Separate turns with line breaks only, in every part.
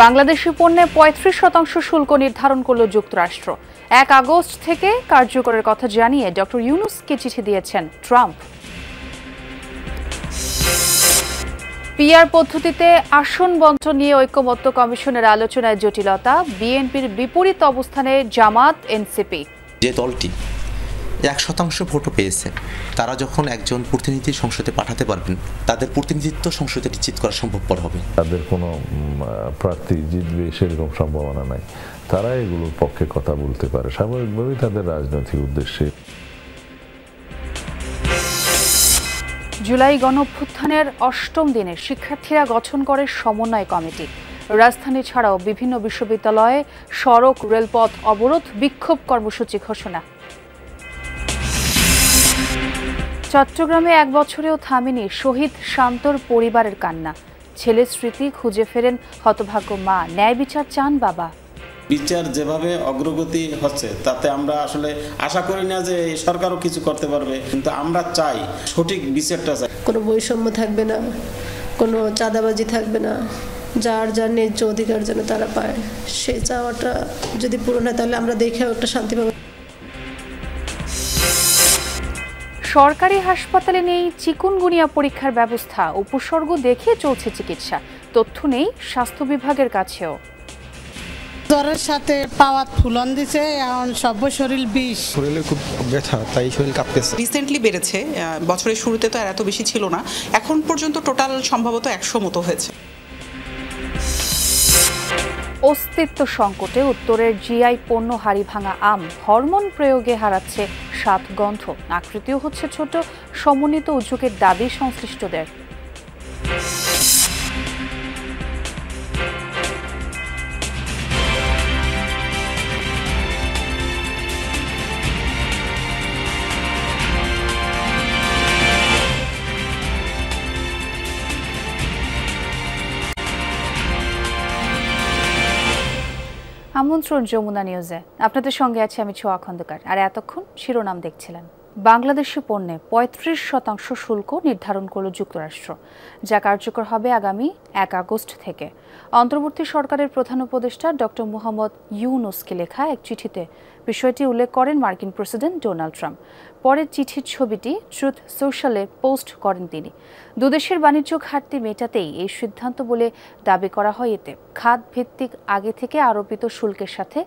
বাংলাদেশি পণ্যে ৩৫% শুল্ক নির্ধারণ করল যুক্তরাষ্ট্র। ১ আগস্ট থেকে কার্যকরের কথা জানিয়ে ডক্টর ইউনূসকে চিঠি দিয়েছেন ট্রাম্প। পিআর পদ্ধতিতে আসন বণ্টন নিয়ে ঐকমত্য কমিশনের আলোচনায় জটিলতা, বিএনপির বিপরীত অবস্থানে জামাত, এনসিপি।
যে দলটি ১% ভোটও পেয়েছে তারা যখন একজন প্রতিনিধি সংসদে পাঠাতে পারবেন, তাদের প্রতিনিধিত্ব সংসদে নিশ্চিত করা সম্ভবপর হবে।
তাদের কোনো প্রার্থী জিতবে সেরকম সম্ভাবনা নাই, তারা এগুলোর পক্ষে কথা বলতে পারে স্বাভাবিকভাবেই তাদের রাজনৈতিক উদ্দেশ্যে।
জুলাই গণঅভ্যুত্থানের ৮ম দিনে শিক্ষার্থীরা গঠন করে সমন্বয় কমিটি। রাজধানী ছাড়াও বিভিন্ন বিশ্ববিদ্যালয়ে সড়ক, রেলপথ অবরোধ, বিক্ষোভ কর্মসূচি ঘোষণা। চট্টগ্রামে ১ বছরেও থামেনি শহীদ শান্তর পরিবারের কান্না। ছেলের স্মৃতি খুঁজে ফেরেন হতভাগ্য মা, ন্যায় বিচার চান বাবা।
বিচার যেভাবে অগ্রগতি হচ্ছে তাতে আমরা আসলে আশা করি না যে সরকারও কিছু করতে পারবে, কিন্তু আমরা চাই সঠিক বিচারটা চাই।
কোনো বৈষম্য থাকবে না, কোনো চাঁদাবাজি থাকবে না, যার যার ন্যায্য অধিকার যেন তারা পায়, সেই চাওয়াটা যদি পূরণ হয় তাহলে আমরা দেখেও একটা শান্তি পাবো।
সরকারি হাসপাতালে নেই চিকুনগুনিয়া পরীক্ষার ব্যবস্থা, উপসর্গ দেখে চলছে চিকিৎসা। তথ্য নেই স্বাস্থ্য বিভাগের কাছেও।
জ্বরের সাথে পাওয়াত ফুলন দিছে, এখন সব শরীর বিষ,
শরীরে খুব ব্যথা, তাই শরীর কাঁপতেছে।
রিসেন্টলি বেড়েছে, বছরের শুরুতে তো আর এত বেশি ছিল না, এখন পর্যন্ত টোটাল সম্ভবত ১০০ মতো হয়েছে।
অস্তিত্ব সংকটে উত্তরের জিআই পণ্য হাড়িভাঙা আম, হরমোন প্রয়োগে হারাচ্ছে স্বাদ গন্ধ, আকৃতিও হচ্ছে ছোট। সমন্বিত উদ্যোগের দাবি সংশ্লিষ্টদের। আমন্ত্রণ যমুনা নিউজে, আপনাদের সঙ্গে আছি আমি ছোয়া খন্দকার। আর এতক্ষণ শিরোনাম দেখছিলেন। বাংলাদেশি পণ্যে ৩৫% শুল্ক নির্ধারণ করল যুক্তরাষ্ট্র, যা কার্যকর হবে আগামী ১ আগস্ট থেকে। অন্তর্বর্তী সরকারের প্রধান উপদেষ্টা ডক্টর মোহাম্মদ ইউনূসকে লেখা এক চিঠিতে বিষয়টি উল্লেখ করেন মার্কিন প্রেসিডেন্ট ডোনাল্ড ট্রাম্প। পরের চিঠির ছবিটি ট্রুথ সোশ্যালে পোস্ট করেন তিনি। দুদেশের বাণিজ্য ঘাটতি মেটাতেই এই সিদ্ধান্ত বলে দাবি করা হয়। এতে খাত ভিত্তিক আগে থেকে আরোপিত শুল্কের সাথে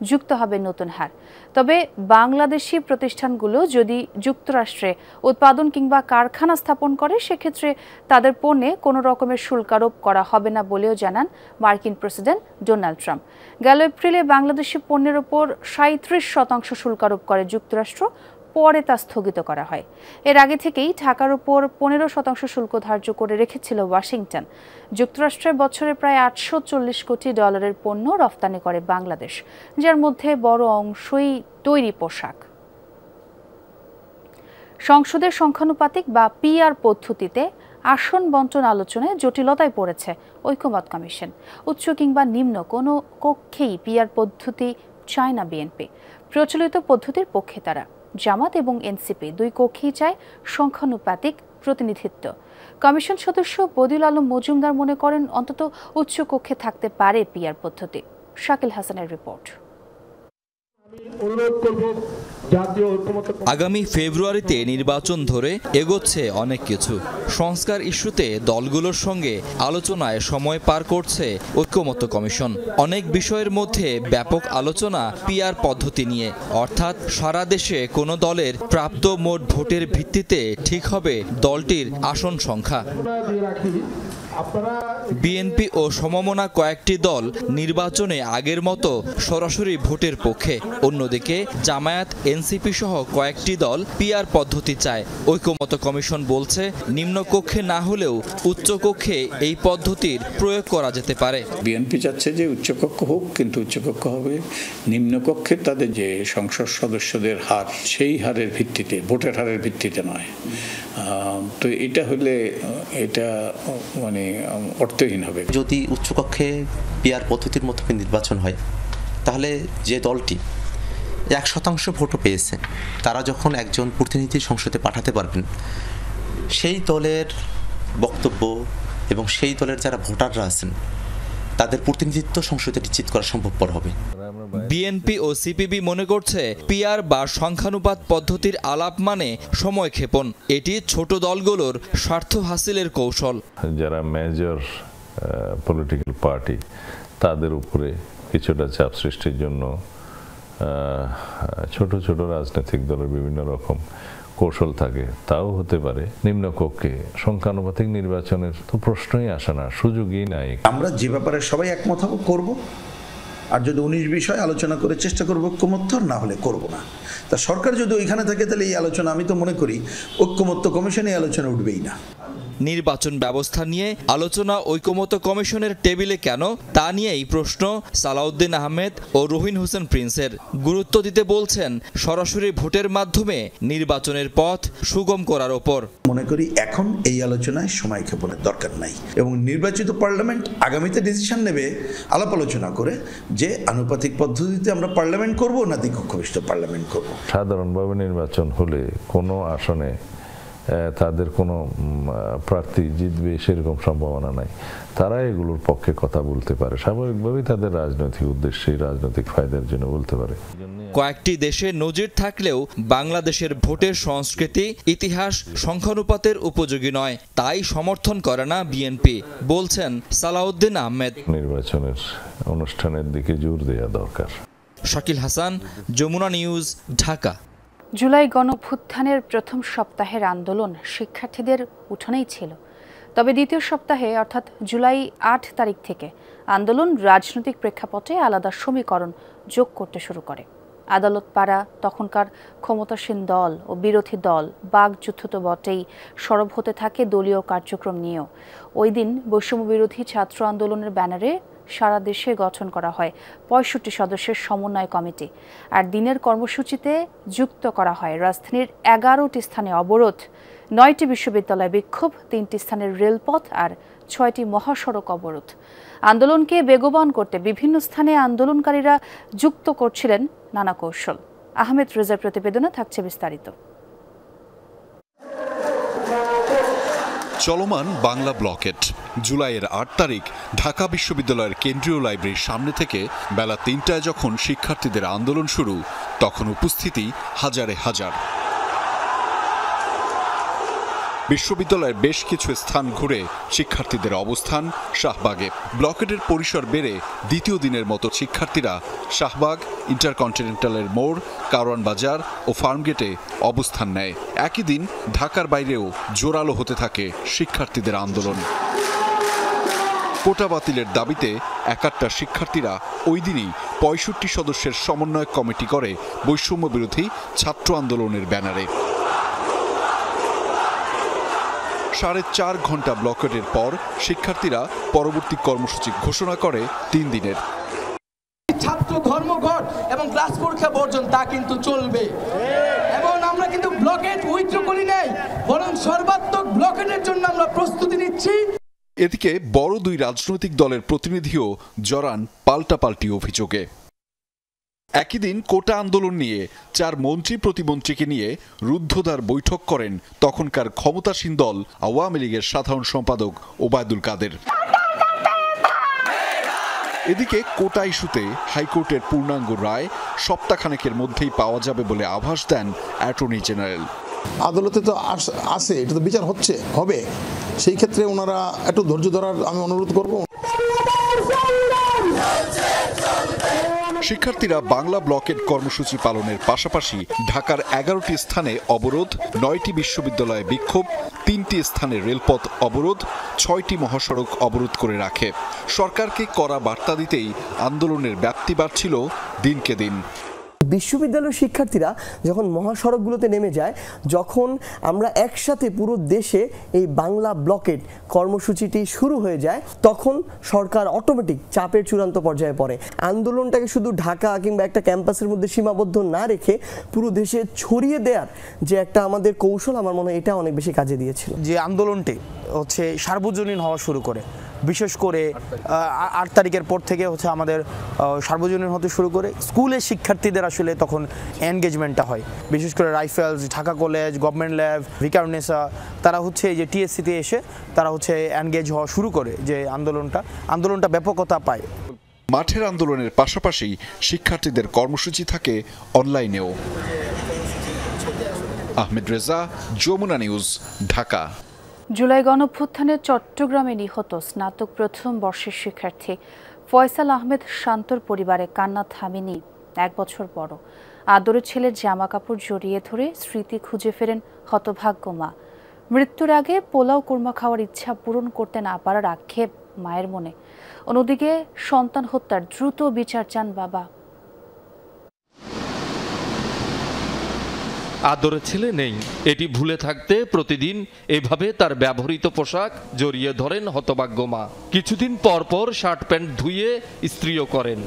যুক্ত হবে নতুন হার। তবে বাংলাদেশি প্রতিষ্ঠানগুলো যদি যুক্তরাষ্ট্রে উৎপাদন কিংবা কারখানা স্থাপন করে, সেক্ষেত্রে তাদের পণ্যে কোনো রকমের শুল্ক আরোপ করা হবে না বলেও জানান মার্কিন প্রেসিডেন্ট ডোনাল্ড ট্রাম্প। গেল এপ্রিলে বাংলাদেশি পণ্যের ওপর ৩৭% শুল্ক আরোপ করে যুক্তরাষ্ট্র, পরে তা স্থগিত করা হয়। এর আগে থেকেই ঢাকার ওপর ১৫% শুল্ক ধার্য করে রেখেছিল ওয়াশিংটন। যুক্তরাষ্ট্রে বছরে প্রায় $৮৪০ কোটি পণ্য রফতানি করে বাংলাদেশ, যার মধ্যে বড় অংশই তৈরি পোশাক। সংসদের সংখ্যানুপাতিক বা পিআর পদ্ধতিতে আসন বণ্টন আলোচনায় জটিলতায় পড়েছে ঐকমত্য কমিশন। উচ্চ কিংবা নিম্ন কোনো কক্ষেই পিআর পদ্ধতি চায় না বিএনপি। প্রচলিত পদ্ধতির পক্ষে তারা। জামাত এবং এনসিপি দুই কক্ষেই চায় সংখ্যানুপাতিক প্রতিনিধিত্ব। কমিশন সদস্য বদিউল আলম মজুমদার মনে করেন অন্তত উচ্চ কক্ষে থাকতে পারে পিআর পদ্ধতি। শাকিল হাসানের রিপোর্ট।
আগামী ফেব্রুয়ারিতে নির্বাচন ধরে এগোচ্ছে অনেক কিছু। সংস্কার ইস্যুতে দলগুলোর সঙ্গে আলোচনায় সময় পার করছে ঐকমত্য কমিশন। অনেক বিষয়ের মধ্যে ব্যাপক আলোচনা পিআর পদ্ধতি নিয়ে, অর্থাৎ সারা দেশে কোনো দলের প্রাপ্ত মোট ভোটের ভিত্তিতে ঠিক হবে দলটির আসন সংখ্যা। বিএনপি ও সমমনা কয়েকটি দল নির্বাচনে আগের মতো সরাসরি ভোটের পক্ষে। অন্যদিকে জামায়াত, এনসিপি সহ কয়েকটি দল পিআর পদ্ধতি চায়। ঐকমত্য কমিশন বলছে নিম্নকক্ষে না হলেও উচ্চকক্ষে এই পদ্ধতির প্রয়োগ করা যেতে পারে।
বিএনপি চাচ্ছে যে উচ্চকক্ষ হোক, কিন্তু উচ্চকক্ষ হবে নিম্নকক্ষে তাদের যে সংসদ সদস্যদের হার, সেই হারের ভিত্তিতে, ভোটের হারের ভিত্তিতে নয়। তো এটা হলে এটা মানে অর্থহীন হবে।
যদি উচ্চকক্ষে পিআর পদ্ধতির মতো নির্বাচন হয়, তাহলে যে দলটি 1% ভোটও পেয়েছে তারা যখন একজন প্রতিনিধি সংসদে পাঠাতে পারবেন, সেই দলের বক্তব্য এবং সেই দলের যারা ভোটাররা আছেন তাদের প্রতিনিধিত্ব সংসদে নিশ্চিত করা সম্ভবপর হবে।
বিএনপি ও সিপিবি মনে করছে পিআর বা সংখ্যানুপাত পদ্ধতির আলাপ মানে সময় ক্ষেপণ। এটি ছোট দলগুলোর স্বার্থ হাসিলের কৌশল।
যারা মেজর পলিটিক্যাল পার্টি তাদের উপরে কিছুটা চাপ সৃষ্টির জন্য ছোট ছোট রাজনৈতিক দলের বিভিন্ন রকম কৌশল থাকে, তাও হতে পারে। নিম্নকক্ষে সংখ্যানুপাতিক নির্বাচনের তো প্রশ্নই আসে না, সুযোগই নাই।
আমরা যে ব্যাপারে সবাই একমত হব করব, আর যদি 19 বিষয় আলোচনা করে চেষ্টা করবো ঐক্যমত্য, না হলে করব না। তা সরকার যদি ওইখানে থাকে তাহলে এই আলোচনা, আমি তো মনে করি ঐক্যমত্য কমিশনে এই আলোচনা উঠবেই না।
নির্বাচন ব্যবস্থা নিয়ে আলোচনা ঐকমত্য কমিশনের টেবিলে কেন, তা নিয়েই প্রশ্ন সালাউদ্দিন আহমেদ ও রহিন হোসেন প্রিন্সের। গুরুত্ব দিতে বলছেন সরাসরি ভোটের মাধ্যমে নির্বাচনের পথ সুগম করার ওপর।
মনে করি এখন এই আলোচনায় সময় ক্ষেপণের দরকার নাই, এবং নির্বাচিত পার্লামেন্ট আগামীতে ডিসিশন নেবে আলাপ আলোচনা করে যে আনুপাতিক পদ্ধতিতে আমরা পার্লামেন্ট করব না দ্বিকক্ষ বিশিষ্ট পার্লামেন্ট করব।
সাধারণভাবে নির্বাচন হলে কোনো আসনে তাদের কোনো প্রার্থী জিতবে সেরকম সম্ভাবনা নাই। তারা এগুলোর পক্ষে কথা বলতে পারে, স্বাভাবিকভাবেই তাদের রাজনৈতিক উদ্দেশ্যে, রাজনৈতিক ফায়দার জন্য বলতে পারে।
কয়েকটি দেশে নজির থাকলেও বাংলাদেশের ভোটের সংস্কৃতি, ইতিহাস সংখ্যানুপাতের উপযোগী নয়, তাই সমর্থন করে না বিএনপি, বলছেন সালাউদ্দিন আহমেদ।
নির্বাচনের অনুষ্ঠানের দিকে জোর দেওয়া দরকার।
শাকিল হাসান, যমুনা নিউজ, ঢাকা।
জুলাই গণঅভ্যুত্থানের প্রথম সপ্তাহের আন্দোলন শিক্ষার্থীদের উঠোনেই ছিল, তবে দ্বিতীয় সপ্তাহে অর্থাৎ জুলাই 8 তারিখ থেকে আন্দোলন রাজনৈতিক প্রেক্ষাপটে আলাদা সমীকরণ যোগ করতে শুরু করে। আদালত পাড়া তখনকার ক্ষমতাসীন দল ও বিরোধী দল বাকযুদ্ধ তো বটেই, সরব হতে থাকে দলীয় কার্যক্রম নিয়েও। ওই দিন বৈষম্য বিরোধী ছাত্র আন্দোলনের ব্যানারে সারা দেশে গঠন করা হয় 65 সদস্যের সমন্বয় কমিটি, আর দিনের কর্মসূচিতে যুক্ত করা হয় রাজধানীর 11টি স্থানে অবরোধ, 9টি বিশ্ববিদ্যালয় বিক্ষোভ, 3টি স্থানের রেলপথ আর 6টি মহাসড়ক অবরোধ। আন্দোলনকে বেগবান করতে বিভিন্ন স্থানে আন্দোলনকারীরা যুক্ত করছিলেন নানা কৌশল। আহমেদ রেজার প্রতিবেদনে থাকছে বিস্তারিত।
চলমান বাংলা ব্লকেট। জুলাইয়ের 8 তারিখ ঢাকা বিশ্ববিদ্যালয়ের কেন্দ্রীয় লাইব্রেরির সামনে থেকে বেলা 3টায় যখন শিক্ষার্থীদের আন্দোলন শুরু, তখন উপস্থিতি হাজারে হাজার। বিশ্ববিদ্যালয়ের বেশ কিছু স্থান ঘুরে শিক্ষার্থীদের অবস্থান শাহবাগে। ব্লকেটের পরিসর বেড়ে দ্বিতীয় দিনের মতো শিক্ষার্থীরা শাহবাগ, ইন্টারকন্টিনেন্টালের মোড়, কারওয়ান বাজার ও ফার্মগেটে অবস্থান নেয়। একই দিন ঢাকার বাইরেও জোরালো হতে থাকে শিক্ষার্থীদের আন্দোলন। কোটা বাতিলের দাবিতে একাত্তর শিক্ষার্থীরা ওই দিনই 65 সদস্যের সমন্বয় কমিটি করে বৈষম্য বিরোধী ছাত্র আন্দোলনের ব্যানারে। 4.5 ঘন্টা ব্লকেটের পর শিক্ষার্থীরা পরবর্তী কর্মসূচি ঘোষণা করে 3 দিনের।
ছাত্র ধর্মঘট এবং ক্লাস পরীক্ষা বর্জন তা কিন্তু চলবে, এবং আমরা কিন্তু ব্লকেট উইথড্র করি নাই, বরং সর্বাত্মক ব্লকেটের জন্য আমরা প্রস্তুতি নিচ্ছি।
এদিকে বড় 2 রাজনৈতিক দলের প্রতিনিধিও জড়ান পাল্টাপাল্টি অভিযোগে। একই দিন কোটা আন্দোলন নিয়ে 4 মন্ত্রী প্রতিমন্ত্রীকে নিয়ে রুদ্ধদ্বার বৈঠক করেন তখনকার ক্ষমতাসীন দল আওয়ামী লীগের সাধারণ সম্পাদক ওবায়দুল কাদের। এদিকে কোটা ইস্যুতে হাইকোর্টের পূর্ণাঙ্গ রায় সপ্তাহখানেকের মধ্যেই পাওয়া যাবে বলে আভাস দেন অ্যাটর্নি জেনারেল।
আদালতে তো আছে, এটা তো বিচার হবে, সেই ক্ষেত্রে ওনারা একটু ধৈর্য ধরার আমি অনুরোধ করব।
শিক্ষার্থীরা বাংলা ব্লকেট কর্মসূচি পালনের পাশাপাশি ঢাকার 11টি স্থানে অবরোধ, 9টি বিশ্ববিদ্যালয়ে বিক্ষোভ, 3টি স্থানে রেলপথ অবরোধ, 6টি মহাসড়ক অবরোধ করে রাখে। সরকারকে কড়া বার্তা দিতেই আন্দোলনের ব্যাপ্তি বাড়ছিল দিনকে দিন।
বিশ্ববিদ্যালয়ের শিক্ষার্থীরা যখন মহাসড়কগুলোতে নেমে যায়, যখন আমরা একসাথে পুরো দেশে এই বাংলা ব্লকেট কর্মসূচিটি শুরু হয়ে যায়, তখন সরকার অটোমেটিক চাপের চূড়ান্ত পর্যায়ে পড়ে। আন্দোলনটাকে শুধু ঢাকা কিংবা একটা ক্যাম্পাসের মধ্যে সীমাবদ্ধ না রেখে পুরো দেশে ছড়িয়ে দেওয়ার যে একটা আমাদের কৌশল, আমার মনে হয় এটা অনেক বেশি কাজে দিয়েছিল।
যে আন্দোলনটি হচ্ছে সার্বজনীন হওয়া শুরু করে, বিশেষ করে 8 তারিখের পর থেকে হচ্ছে আমাদের সার্বজনীন হতে শুরু করে স্কুলের শিক্ষার্থীদের আসলে তখন এনগেজমেন্টটা হয়, বিশেষ করে rifles, Dhaka college, government lab, Viqarunnisa, তারা হচ্ছে এই যে টিএসসিতে এসে তারা হচ্ছে এনগেজ হওয়া শুরু করে, যে আন্দোলনটা ব্যাপকতা পায়।
মাঠের আন্দোলনের পাশাপাশি শিক্ষার্থীদের কর্মসূচি থাকে অনলাইনেও। আহমেদ রেজা, যমুনা নিউজ, ঢাকা।
জুলাই গণঅভ্যুত্থানে চট্টগ্রামে নিহত স্নাতক প্রথম বর্ষের শিক্ষার্থী ফয়সাল আহমেদ শান্তর পরিবারে কান্না থামেনি। 1 বছর পরও আদরের ছেলের জামা কাপড় জড়িয়ে ধরে স্মৃতি খুঁজে ফেরেন হতভাগ্য মা। মৃত্যুর আগে পোলাও কোরমা খাওয়ার ইচ্ছা পূরণ করতে না পারার আক্ষেপ মায়ের মনে। অন্যদিকে সন্তান হত্যার দ্রুত বিচার চান বাবা।
আদরের ছেলে নেই, এটি ভুলে থাকতে প্রতিদিন এভাবে তার ব্যবহৃত পোশাক জড়িয়ে ধরেন হতভাগ্য মা। কিছুদিন পর পর শার্ট প্যান্ট ধুয়ে ইস্ত্রিও করেন।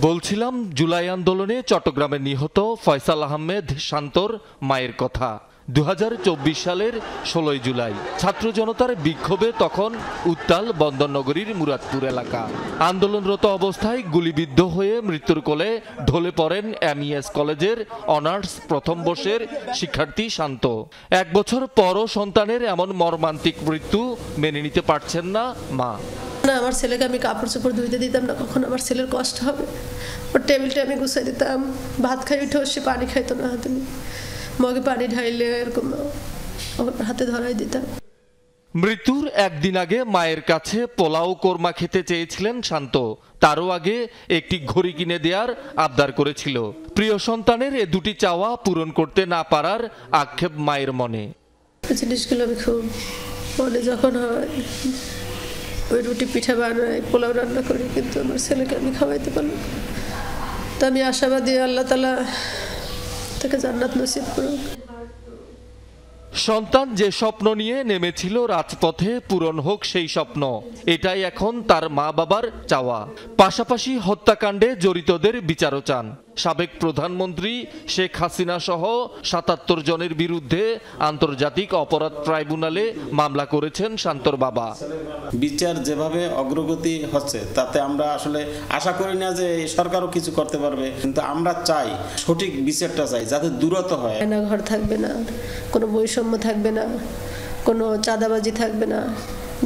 বলছিলাম জুলাই আন্দোলনে চট্টগ্রামে নিহত ফয়সাল আহমেদ শান্তর মায়ের কথা। 2024 সালের 16 জুলাই ছাত্র জনতার বিক্ষোভে তখন উত্তাল বন্দরনগরীর মুরাদপুর এলাকা। আন্দোলনরত অবস্থায় গুলিবিদ্ধ হয়ে মৃত্যুর কোলে ঢলে পড়েন এমইএস কলেজের অনার্স প্রথম বর্ষের শিক্ষার্থী শান্ত। 1 বছর পরও সন্তানের এমন মর্মান্তিক মৃত্যু মেনে নিতে পারছেন না মা।
আমার ছেলেকে আমি কাপড় চোপড় ধুইতে দিতাম না, কখন আমার ছেলের কষ্ট হবে। ওর টেবিলটা আমি গুছাই দিতাম, ভাত খাই উঠে সে পানি খাইতো না, হাতে মগে পানি ঢাইলে এরকম হাতে ধরাই দিতাম।
মৃত্যুর একদিন আগে মায়ের কাছে পোলাও কোরমা খেতে চেয়েছিলেন শান্ত। তারও আগে একটি ঘড়ি কিনে দেওয়ার আবদার করেছিল। প্রিয় সন্তানের এ দুটি চাওয়া পূরণ করতে না পারার আক্ষেপ মায়ের মনে।
জিনিসগুলো আমি খুব মনে যখন হয়, ওই রুটি পিঠা বানাই, পোলাও রান্না করি, কিন্তু আমার ছেলেকে আমি খাওয়াইতে পারলাম। তো আমি আশাবাদী আল্লাহ তাআলা তাকে জান্নাত নসিব করুক।
সন্তান যে স্বপ্ন নিয়ে নেমেছিল রাজপথে পূরণ হোক সেই স্বপ্ন, এটাই এখন তার মা বাবার চাওয়া। পাশাপাশি হত্যাকাণ্ডে জড়িতদের বিচারও চান। সাবেক প্রধানমন্ত্রী শেখ হাসিনা সহ 77 জনের বিরুদ্ধে আন্তর্জাতিক অপরাধ ট্রাইব্যুনালে মামলা করেছেন শান্তর বাবা।
বিচার যেভাবে অগ্রগতি হচ্ছে তাতে আমরা আসলে আশা করি না যে সরকারও কিছু করতে পারবে, কিন্তু আমরা চাই সঠিক বিচারটা চাই, যাতে দূরত্ব হয়।
ঘর থাকবে না, কোনো বৈষম্য থাকবে না, কোনো চাঁদাবাজি থাকবে না,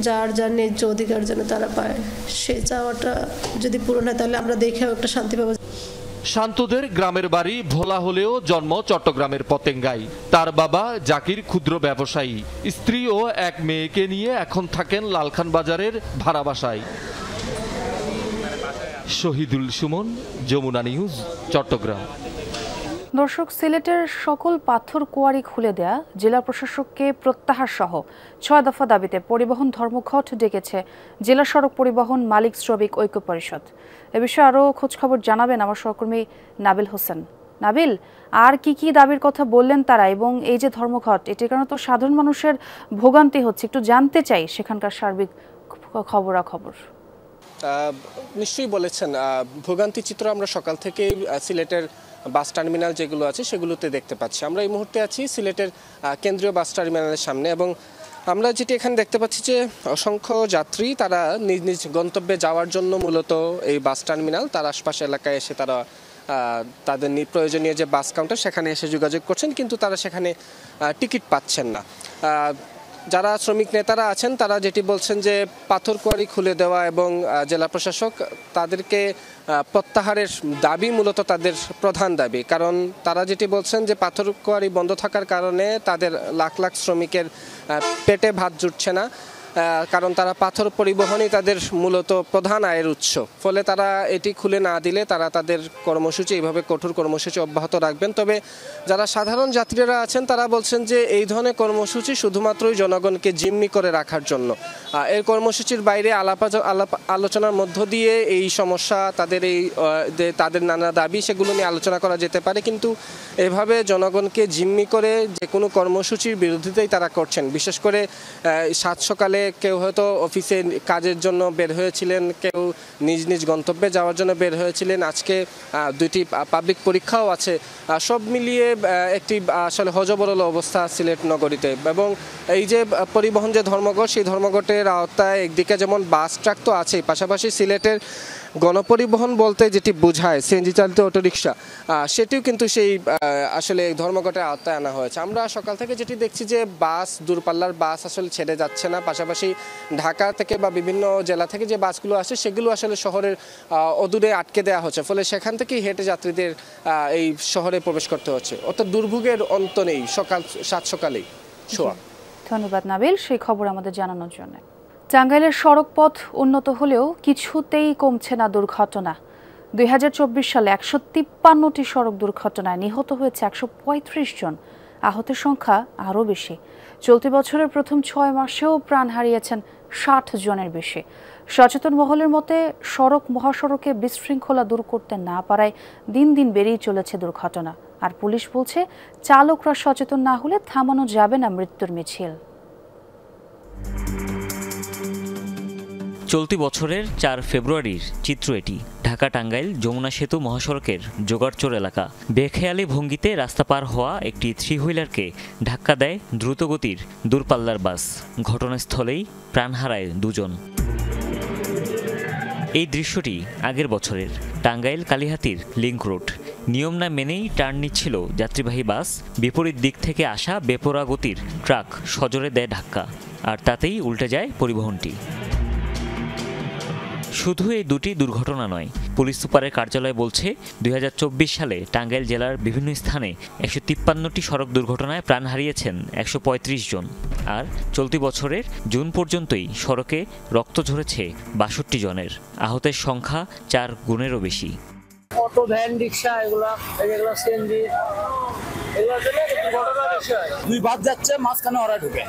যার যার ন্যায্য অধিকার যেন তারা পায়, সেই চাওয়াটা যদি পূরণ হয় তাহলে আমরা দেখেও একটা শান্তি পাবো।
শান্তদের গ্রামের বাড়ি ভোলা হলেও জন্ম চট্টগ্রামের পতেঙ্গায়। তার বাবা জাকির ক্ষুদ্র ব্যবসায়ী, স্ত্রী ও এক মেয়েকে নিয়ে এখন থাকেন লালখান বাজারের ভাড়া বাসায়। শহীদুল সুমন, যমুনা নিউজ, চট্টগ্রাম।
দর্শক, সিলেটের সকল পাথর কোয়ারি খুলে দেয়া জেলা প্রশাসককে প্রত্যাহার সহ 6 দফা দাবিতে পরিবহন ধর্মঘট ডেকেছে জেলা সড়ক পরিবহন মালিক শ্রমিক ঐক্য পরিষদ। এ বিষয়ে আরও খোঁজখবর জানাবেন আমার সহকর্মী নাবিল হোসেন। নাবিল, আর কি কি দাবির কথা বললেন তারা, এবং এই যে ধর্মঘট, এটির কারণে তো সাধারণ মানুষের ভোগান্তি হচ্ছে, একটু জানতে চাই সেখানকার সার্বিক খবরাখবর।
নিশ্চয়ই বলেছেন, ভোগান্তি চিত্র আমরা সকাল থেকে সিলেটের বাস টার্মিনাল যেগুলো আছে সেগুলোতে দেখতে পাচ্ছি। আমরা এই মুহূর্তে আছি সিলেটের কেন্দ্রীয় বাস টার্মিনালের সামনে, এবং আমরা যেটি এখানে দেখতে পাচ্ছি যে অসংখ্য যাত্রী তারা নিজ নিজ গন্তব্যে যাওয়ার জন্য মূলত এই বাস টার্মিনাল তার আশপাশ এলাকায় এসে তারা তাদের প্রয়োজনীয় যে বাস কাউন্টার সেখানে এসে যোগাযোগ করছেন, কিন্তু তারা সেখানে টিকিট পাচ্ছেন না। যারা শ্রমিক নেতারা আছেন তারা যেটি বলছেন যে পাথর কোয়ারি খুলে দেওয়া এবং জেলা প্রশাসক তাদেরকে প্রত্যাহারের দাবি মূলত তাদের প্রধান দাবি। কারণ তারা যেটি বলছেন যে পাথর কোয়ারি বন্ধ থাকার কারণে তাদের লাখ লাখ শ্রমিকের পেটে ভাত জুটছে না, কারণ তারা পাথর পরিবহনই তাদের মূলত প্রধান আয়ের উৎস। ফলে তারা এটি খুলে না দিলে তারা তাদের কর্মসূচি এইভাবে কঠোর কর্মসূচি অব্যাহত রাখবেন। তবে যারা সাধারণ যাত্রীরা আছেন তারা বলছেন যে এই ধরনের কর্মসূচি শুধুমাত্রই জনগণকে জিম্মি করে রাখার জন্য। এই কর্মসূচির বাইরে আলোচনার মধ্য দিয়ে এই সমস্যা তাদের নানা দাবি সেগুলো নিয়ে আলোচনা করা যেতে পারে, কিন্তু এভাবে জনগণকে জিম্মি করে যে কোনো কর্মসূচির বিরোধিতাই তারা করছেন। বিশেষ করে সাত সকালে কেউ হয়তো অফিসে কাজের জন্য বের হয়েছিলেন, কেউ নিজ নিজ গন্তব্যে যাওয়ার জন্য বের হয়েছিলেন। আজকে 2টি পাবলিক পরীক্ষাও আছে। সব মিলিয়ে একটি আসলে হজবরল অবস্থা সিলেট নগরীতে। এবং এই যে পরিবহন যে ধর্মঘট, সেই ধর্মঘটের আওতায় একদিকে যেমন বাস ট্রাক তো আছেই, পাশাপাশি সিলেটের গণপরিবহন বলতে যেটি বোঝায় সিএনজি চালিত অটোরিকশা, সেটিও কিন্তু সেই আসলে ধর্মঘটের আওতায় আনা হয়েছে। আমরা সকাল থেকে যেটি দেখছি যে বাস, দূরপাল্লার বাস আসলে ছেড়ে যাচ্ছে না। পাশাপাশি ঢাকা থেকে বা বিভিন্ন জেলা থেকে যে বাসগুলো আসে সেগুলো আসলে শহরের অদূরে আটকে দেওয়া হচ্ছে, ফলে সেখান থেকেই হেঁটে যাত্রীদের এই শহরে প্রবেশ করতে হচ্ছে। অর্থাৎ দুর্ভোগের অন্ত নেই সাত সকালেই।
ধন্যবাদ নাবিল সেই খবর আমাদের জানানোর জন্য। টাঙ্গাইলের সড়ক পথ উন্নত হলেও কিছুতেই কমছে না দুর্ঘটনা। 2024 সালে 153টি সড়ক দুর্ঘটনায় নিহত হয়েছে 135 জন, আহতের সংখ্যা আরও বেশি। চলতি বছরের প্রথম 6 মাসেও প্রাণ হারিয়েছেন 60 জনের বেশি। সচেতন মহলের মতে সড়ক মহাসড়কে বিশৃঙ্খলা দূর করতে না পারায় দিন দিন বেড়েই চলেছে দুর্ঘটনা। আর পুলিশ বলছে চালকরা সচেতন না হলে থামানো যাবে না মৃত্যুর মিছিল।
চলতি বছরের 4 ফেব্রুয়ারির চিত্র এটি। ঢাকা টাঙ্গাইল যমুনা সেতু মহাসড়কের জোগাড়চোর এলাকা। বেখেয়ালি ভঙ্গিতে রাস্তা পার হওয়া একটি 3 হুইলারকে ধাক্কা দেয় দ্রুতগতির দূরপাল্লার বাস। ঘটনাস্থলেই প্রাণ হারায় 2 জন। এই দৃশ্যটি আগের বছরের। টাঙ্গাইল কালিহাতির লিংক রোড। নিয়ম না মেনেই টার্ন নিচ্ছিল যাত্রীবাহী বাস। বিপরীত দিক থেকে আসা বেপরোয়া গতির ট্রাক সজোরে দেয় ধাক্কা, আর তাতেই উল্টে যায় পরিবহনটি। শুধু এই 2টি দুর্ঘটনা নয়, পুলিশ সুপারের কার্যালয় বলছে 2024 সালে টাঙ্গাইল জেলার বিভিন্ন স্থানে 153টি সড়ক দুর্ঘটনায় প্রাণ হারিয়েছেন 135 জন। আর চলতি বছরের জুন পর্যন্তই সড়কে রক্ত ঝরেছে 62 জনের। আহতের সংখ্যা 4 গুণেরও বেশি।
অটো, ভ্যান, রিক্সা এগুলো সিএনজি, দুই বাস যাচ্ছে, মাঝখানে ওরা ঢুকে,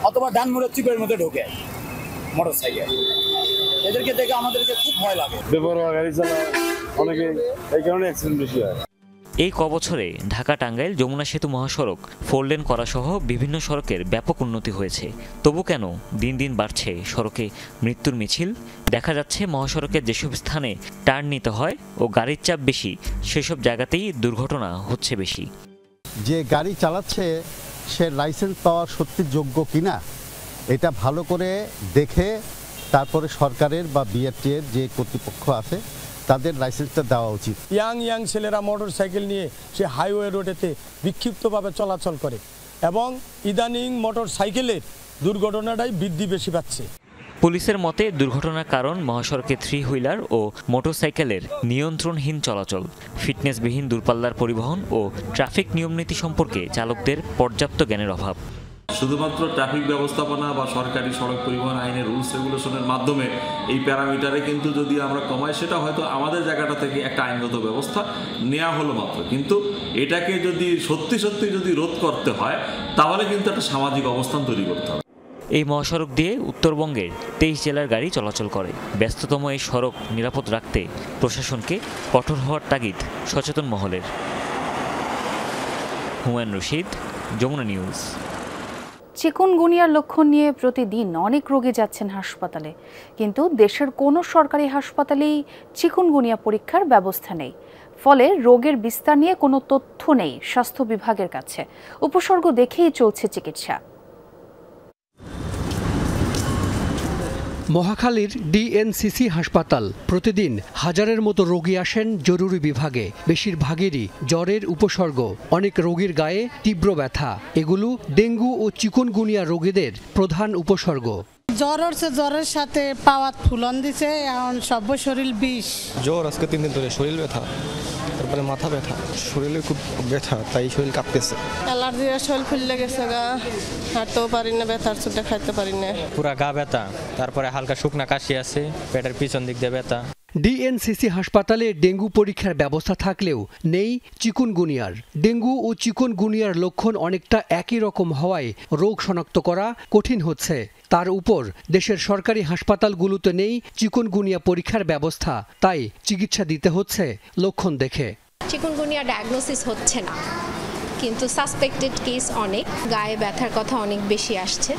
অথবা ডান মোড়ের চিপের মধ্যে ঢুকে মোটরসাইকেল। এদেরকে দেখে আমাদেরকে খুব ভয় লাগে। বেপরোয়া গাড়ি চালায় অনেকে, এই কারণে অ্যাক্সিডেন্ট বেশি হয়।
এই কবছরে ঢাকা টাঙ্গাইল যমুনা সেতু মহাসড়ক 4 লেন করা সহ বিভিন্ন সড়কের ব্যাপক উন্নতি হয়েছে। তবু কেন দিন দিন বাড়ছে সড়কে মৃত্যুর মিছিল? দেখা যাচ্ছে মহাসড়কের যেসব স্থানে টার্ন নিতে হয় ও গাড়ির চাপ বেশি, সেসব জায়গাতেই দুর্ঘটনা হচ্ছে বেশি।
যে গাড়ি চালাচ্ছে সে লাইসেন্স পাওয়ার সত্যি যোগ্য কিনা এটা ভালো করে দেখে তারপরে সরকারের বা বিআরটিএর যে কর্তৃপক্ষ আছে তাদের লাইসেন্সটা দেওয়া উচিত।
ইয়াং ছেলেরা মোটর সাইকেল নিয়ে সে হাইওয়ে রোডেতে বিক্ষিপ্তভাবে চলাচল করে এবং ইদানিং মোটর সাইকেলের দুর্ঘটনাটাই বৃদ্ধি বেশি পাচ্ছে।
পুলিশের মতে দুর্ঘটনার কারণ মহাসড়কে 3 হুইলার ও মোটরসাইকেলের নিয়ন্ত্রণহীন চলাচল, ফিটনেসবিহীন দূরপাল্লার পরিবহন ও ট্রাফিক নিয়মনীতি সম্পর্কে চালকদের পর্যাপ্ত জ্ঞানের অভাব।
শুধুমাত্র ট্রাফিক ব্যবস্থাপনা বা সরকারি সড়ক পরিবহন আইনের রুলস রেগুলেশনের মাধ্যমে এই প্যারামিটারে কিন্তু যদি আমরা কমাই, সেটা হয়তো আমাদের জায়গাটা থেকে একটা আইনগত ব্যবস্থা নেওয়া হলো মাত্র, কিন্তু এটাকে যদি সত্যি যদি রোধ করতে হয় তাহলে কিন্তু একটা সামাজিক অবস্থান তৈরি করতে হবে।
এই মহাসড়ক দিয়ে উত্তরবঙ্গের 23 জেলার গাড়ি চলাচল করে। ব্যস্ততম এই সড়ক নিরাপদ রাখতে প্রশাসনকে কঠোর হওয়ার তাগিদ সচেতন মহলের। হুমায়ুন রশিদ, যমুনা নিউজ।
চিকুনগুনিয়ার লক্ষণ নিয়ে প্রতিদিন অনেক রোগী যাচ্ছেন হাসপাতালে, কিন্তু দেশের কোনো সরকারি হাসপাতালেই চিকুনগুনিয়া পরীক্ষার ব্যবস্থা নেই। ফলে রোগের বিস্তার নিয়ে কোনো তথ্য নেই স্বাস্থ্য বিভাগের কাছে। উপসর্গ দেখেই চলছে চিকিৎসা।
মহাখালীর ডিএনসিসি হাসপাতাল। প্রতিদিন হাজারের মতো রোগী আসেন জরুরি বিভাগে। বেশিরভাগেরই জ্বরের উপসর্গ, অনেক রোগীর গায়ে তীব্র ব্যথা। এগুলো ডেঙ্গু ও চিকুনগুনিয়া রোগীদের প্রধান উপসর্গ।
জ্বর হচ্ছে, জ্বরের সাথে পাওয়াত ফুলন দিছে, এখন সব শরীর বিষ।
জ্বর আজকে 3 দিন ধরে, শরীর ব্যথা, তারপরে মাথা ব্যথা, শরীরে খুব ব্যথা, তাই শরীর কাঁপতেছে।
অ্যালার্জি, শরীর ফুলে গেছে, গা হাঁটতেও পারি না, ব্যথার চুটে খাইতে পারি না,
পুরা গা ব্যথা, তারপরে হালকা শুকনা কাশি আছে, পেটের পিছন দিক দিয়ে ব্যথা।
ডিএনসিসি হাসপাতালে ডেঙ্গু পরীক্ষার ব্যবস্থা থাকলেও নেই চিকুনগুনিয়ার। ডেঙ্গু ও চিকুনগুনিয়ার লক্ষণ অনেকটা একই রকম হওয়ায় রোগ শনাক্ত করা কঠিন হচ্ছে। তার উপর দেশের সরকারি হাসপাতালগুলোতে নেই চিকুনগুনিয়া পরীক্ষার ব্যবস্থা, তাই চিকিৎসা দিতে হচ্ছে লক্ষণ দেখে।
চিকুনগুনিয়া ডায়াগনোসিস হচ্ছে না, কিন্তু সাসপেক্টেড কেস অনেক। গায়ে ব্যথার কথা অনেক বেশি আসছে,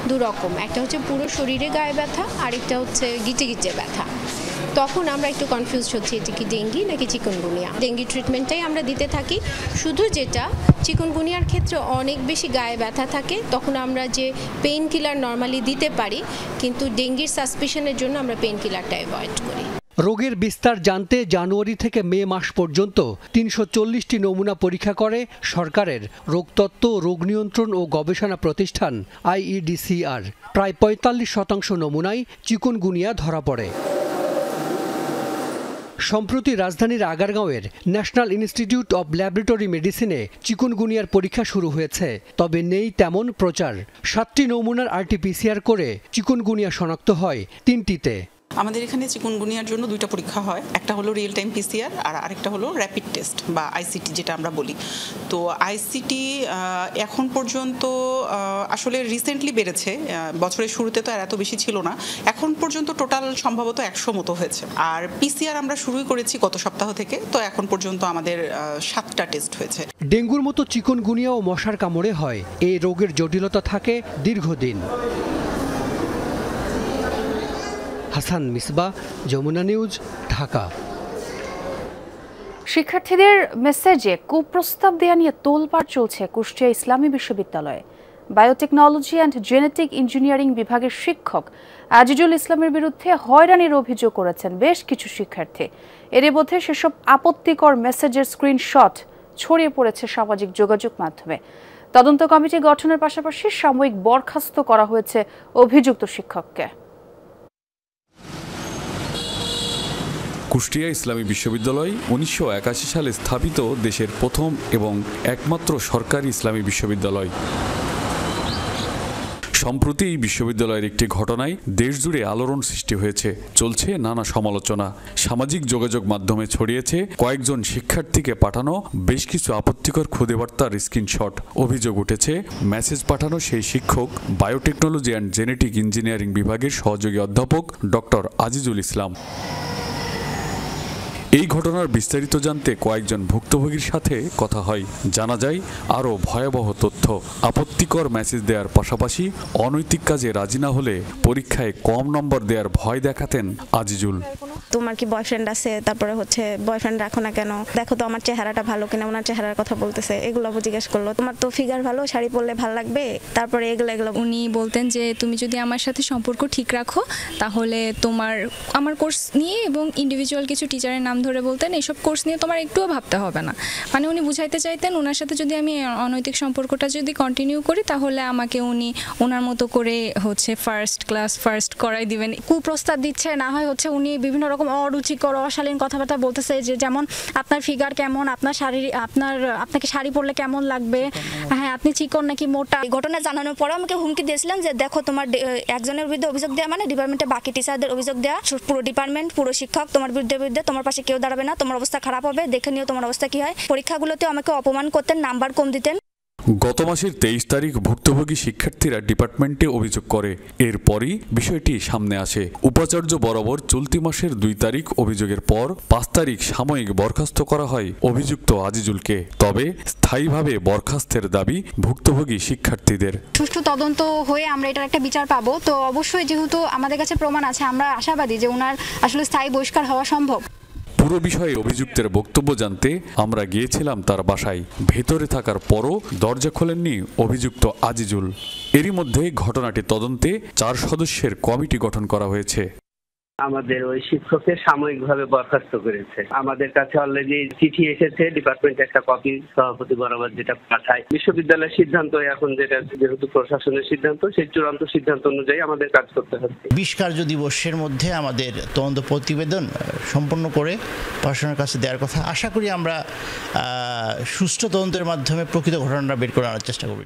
দুরকম, একটা হচ্ছে পুরো শরীরে গায়ে ব্যথা, আরেকটা হচ্ছে গিটে গিটে ব্যথা। তখন আমরা একটু কনফিউজ হচ্ছি এটা কি ডেঙ্গি নাকি চিকুনগুনিয়া। ডেঙ্গি ট্রিটমেন্টটাই আমরা দিতে থাকি, শুধু যেটা চিকুনগুনিয়ার ক্ষেত্রে অনেক বেশি গায়ে ব্যথা থাকে, তখন আমরা যে পেইন কিলার নর্মালি দিতে পারি, কিন্তু ডেঙ্গির সাসপিশনের জন্য আমরা পেইন কিলারটা অ্যাভয়েড করি।
রোগের বিস্তার জানতে জানুয়ারি থেকে মে মাস পর্যন্ত ৩৪০টি নমুনা পরীক্ষা করে সরকারের রোগতত্ত্ব, রোগ নিয়ন্ত্রণ ও গবেষণা প্রতিষ্ঠান IEDCR। প্রায় ৪৫% নমুনায় চিকুনগুনিয়া ধরা পড়ে। সম্প্রতি রাজধানীর আগারগাঁওয়ের ন্যাশনাল ইনস্টিটিউট অব ল্যাবরেটরি মেডিসিনে চিকুনগুনিয়ার পরীক্ষা শুরু হয়েছে, তবে নেই তেমন প্রচার। 7টি নমুনার RT-PCR করে চিকুনগুনিয়া শনাক্ত হয় 3টিতে।
আমাদের এখানে চিকুনগুনিয়ার জন্য 2টা পরীক্ষা হয়, একটা হলো রিয়েল টাইম PCR আর আরেকটা হলো র্যাপিড টেস্ট বা ICT যেটা আমরা বলি। তো ICT এখন পর্যন্ত আসলে রিসেন্টলি বেড়েছে, বছরের শুরুতে তো আর এত বেশি ছিল না, এখন পর্যন্ত টোটাল সম্ভবত 100 মতো হয়েছে। আর PCR আমরা শুরুই করেছি গত সপ্তাহ থেকে, তো এখন পর্যন্ত আমাদের 7টা টেস্ট হয়েছে।
ডেঙ্গুর মতো চিকুনগুনিয়াও মশার কামড়ে হয়। এই রোগের জটিলতা থাকে দীর্ঘদিন। হাসান মিসবা, যমুনা নিউজ, ঢাকা।
শিক্ষার্থীদের মেসেজে কুপ্রস্তাব দেয়া নিয়ে তোলপাড় চলছে কুষ্টিয়া ইসলামী বিশ্ববিদ্যালয়ে। বায়োটেকনোলজি অ্যান্ড জেনেটিক ইঞ্জিনিয়ারিং বিভাগের শিক্ষক আজিজুল ইসলামের বিরুদ্ধে হয়রানির অভিযোগ করেছেন বেশ কিছু শিক্ষার্থী। এর মধ্যে সেসব আপত্তিকর মেসেজের স্ক্রিনশট ছড়িয়ে পড়েছে সামাজিক যোগাযোগ মাধ্যমে। তদন্ত কমিটি গঠনের পাশাপাশি সাময়িক বরখাস্ত করা হয়েছে অভিযুক্ত শিক্ষককে।
কুষ্টিয়া ইসলামী বিশ্ববিদ্যালয় 1981 সালে স্থাপিত দেশের প্রথম এবং একমাত্র সরকারি ইসলামী বিশ্ববিদ্যালয়। সম্প্রতি এই বিশ্ববিদ্যালয়ের একটি ঘটনায় দেশজুড়ে আলোড়ন সৃষ্টি হয়েছে, চলছে নানা সমালোচনা। সামাজিক যোগাযোগ মাধ্যমে ছড়িয়েছে কয়েকজন শিক্ষার্থীকে পাঠানো বেশ কিছু আপত্তিকর খুদে বার্তার স্ক্রিনশট। অভিযোগ উঠেছে মেসেজ পাঠানো সেই শিক্ষক বায়োটেকনোলজি অ্যান্ড জেনেটিক ইঞ্জিনিয়ারিং বিভাগের সহযোগী অধ্যাপক ডক্টর আজিজুল ইসলাম। এই ঘটনার বিস্তারিত জানতে কয়েকজন ভুক্তভোগীর সাথে কথা হয়। জানা যায় আরও ভয়াবহ তথ্য। আপত্তিকর মেসেজ দেওয়ার পাশাপাশি অনৈতিক কাজে রাজি না হলে পরীক্ষায় কম নম্বর দেওয়ার ভয় দেখাতেন আজিজুল।
তোমার কি বয়ফ্রেন্ড আছে, তারপরে হচ্ছে বয়ফ্রেন্ড রাখো না কেন, দেখো তো আমার চেহারাটা ভালো কিনা, ওনার চেহারার কথা বলতেছে, এগুলো জিজ্ঞেস করলো। তোমার তো ফিগার ভালো, শাড়ি পরলে ভালো লাগবে, তারপরে এগুলো।
উনি বলতেন যে তুমি যদি আমার সাথে সম্পর্ক ঠিক রাখো তাহলে আমার কোর্স নিয়ে এবং ইন্ডিভিজুয়াল কিছু টিচারের নাম ধরে বলতেন এইসব কোর্স নিয়ে তোমার একটুও ভাবতে হবে না। মানে উনি বুঝাইতে চাইতেন ওনার সাথে যদি আমি অনৈতিক সম্পর্কটা যদি কন্টিনিউ করি তাহলে আমাকে উনি ওনার মতো করে হচ্ছে ফার্স্ট করাই দিবেন।
কুপ্রস্তাব দিচ্ছে, না হয় হচ্ছে উনি বিভিন্ন রকম অরুচিকর অশালীন কথাবার্তা বলতেছে, যে যেমন আপনার ফিগার কেমন, আপনাকে শাড়ি পরলে কেমন লাগবে, হ্যাঁ আপনি চিকন নাকি মোটা। ঘটনা জানানোর পরে আমাকে হুমকি দিয়েছিলেন যে দেখো তোমার একজনের বিরুদ্ধে অভিযোগ দেওয়া মানে ডিপার্টমেন্টে বাকি টিচারদের অভিযোগ দেওয়া, পুরো ডিপার্টমেন্ট পুরো শিক্ষক তোমার বিরুদ্ধে তোমার পাশে কেউ দাঁড়াবে না, তোমার অবস্থা খারাপ হবে, দেখে নিও তোমার অবস্থা কি হয়। পরীক্ষাগুলোতে আমাকে অপমান করতেন, নাম্বার কম দিতেন।
গত মাসের 23 তারিখ ভুক্তভোগী শিক্ষার্থীরা ডিপার্টমেন্টে অভিযোগ করে। এরপরই বিষয়টি সামনে আসে। উপাচার্য বরাবর চলতি মাসের 2 তারিখ অভিযোগের পর 5 তারিখ সাময়িক বরখাস্ত করা হয় অভিযুক্ত আজিজুলকে। তবে স্থায়ীভাবে বরখাস্তের দাবি ভুক্তভোগী শিক্ষার্থীদের।
সুষ্ঠু তদন্ত হয়ে আমরা এটার একটা বিচার পাবো, তো অবশ্যই যেহেতু আমাদের কাছে প্রমাণ আছে, আমরা আশাবাদী যে ওনার আসলে স্থায়ী বহিষ্কার হওয়া সম্ভব।
পুরো বিষয়ে অভিযুক্তের বক্তব্য জানতে আমরা গিয়েছিলাম তার বাসায়। ভেতরে থাকার পরও দরজা খোলেননি অভিযুক্ত আজিজুল। এরই মধ্যে ঘটনাটি তদন্তে 4 সদস্যের কমিটি গঠন করা হয়েছে।
আমাদের ওই শিক্ষককে সাময়িকভাবে বরখাস্ত করেছে। আমাদের কাছে অলরেডি চিঠি এসেছে, ডিপার্টমেন্টে একটা কপি সভাপতি বরাবর যেটা পাঠায়। বিশ্ববিদ্যালয়ের সিদ্ধান্ত এখন যেটা যেহেতু প্রশাসনের সিদ্ধান্ত, সেই চূড়ান্ত সিদ্ধান্ত অনুযায়ী আমাদের কাজ করতে হচ্ছে।
20 কার্যদিবসের মধ্যে আমাদের তদন্ত প্রতিবেদন সম্পন্ন করে প্রশাসনের কাছে দেওয়ার কথা। আশা করি আমরা সুষ্ঠু তদন্তের মাধ্যমে প্রকৃত ঘটনাটা বের করে আনার চেষ্টা করব।